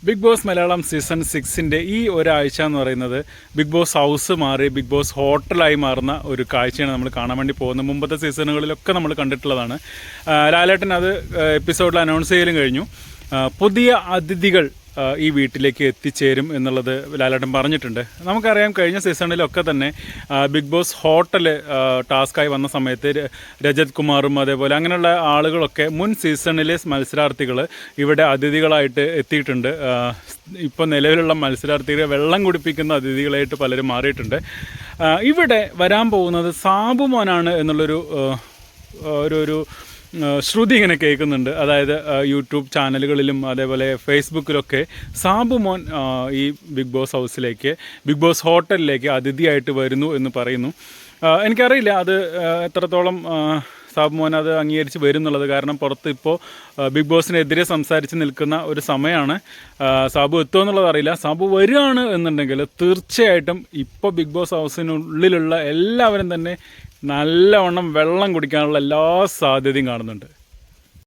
Big boss Malayalam season 6ൻ്റെ ഈ ഒരാഴ്ച എന്ന് പറയുന്നത് ബിഗ് ബോസ് ഹൗസ് മാറി ബിഗ് ബോസ് ഹോട്ടലായി മാറുന്ന ഒരു കാഴ്ചയാണ് നമ്മൾ കാണാൻ വേണ്ടി പോകുന്നത്. മുമ്പത്തെ സീസണുകളിലൊക്കെ നമ്മൾ കണ്ടിട്ടുള്ളതാണ്. ലാലേട്ടൻ അത് എപ്പിസോഡിൽ അനൗൺസ് ചെയ്യലും കഴിഞ്ഞു. പുതിയ അതിഥികൾ ഈ വീട്ടിലേക്ക് എത്തിച്ചേരും എന്നുള്ളത് ലാലേട്ടൻ പറഞ്ഞിട്ടുണ്ട്. നമുക്കറിയാം കഴിഞ്ഞ സീസണിലൊക്കെ തന്നെ ബിഗ് ബോസ് ഹോട്ടൽ ടാസ്ക്കായി വന്ന സമയത്ത് രജത് കുമാറും അതേപോലെ അങ്ങനെയുള്ള ആളുകളൊക്കെ മുൻ സീസണിലെ മത്സരാർത്ഥികൾ ഇവിടെ അതിഥികളായിട്ട് എത്തിയിട്ടുണ്ട്. ഇപ്പോൾ നിലവിലുള്ള മത്സരാർത്ഥികളെ വെള്ളം കുടിപ്പിക്കുന്ന അതിഥികളായിട്ട് പലരും മാറിയിട്ടുണ്ട്. ഇവിടെ വരാൻ പോകുന്നത് സാബു മോനാണ് എന്നുള്ളൊരു ഒരു ശ്രുതി ഇങ്ങനെ കേൾക്കുന്നുണ്ട്. അതായത് യൂട്യൂബ് ചാനലുകളിലും അതേപോലെ ഫേസ്ബുക്കിലൊക്കെ സാബു മോൻ ഈ ബിഗ് ബോസ് ഹൗസിലേക്ക് ബിഗ് ബോസ് ഹോട്ടലിലേക്ക് അതിഥിയായിട്ട് വരുന്നു എന്ന് പറയുന്നു. എനിക്കറിയില്ല അത് എത്രത്തോളം സാബു മോൻ അത് അംഗീകരിച്ച് വരും എന്നുള്ളത്. കാരണം പുറത്ത് ഇപ്പോൾ ബിഗ് ബോസിനെതിരെ സംസാരിച്ച് നിൽക്കുന്ന ഒരു സമയമാണ്. സാബു എത്തുമോ എന്നുള്ളത് അറിയില്ല. സാബു വരികയാണ് എന്നുണ്ടെങ്കിൽ തീർച്ചയായിട്ടും ഇപ്പോൾ ബിഗ് ബോസ് ഹൗസിനുള്ളിലുള്ള എല്ലാവരും തന്നെ നല്ലവണ്ണം വെള്ളം കുടിക്കാനുള്ള എല്ലാ സാധ്യതയും കാണുന്നുണ്ട്.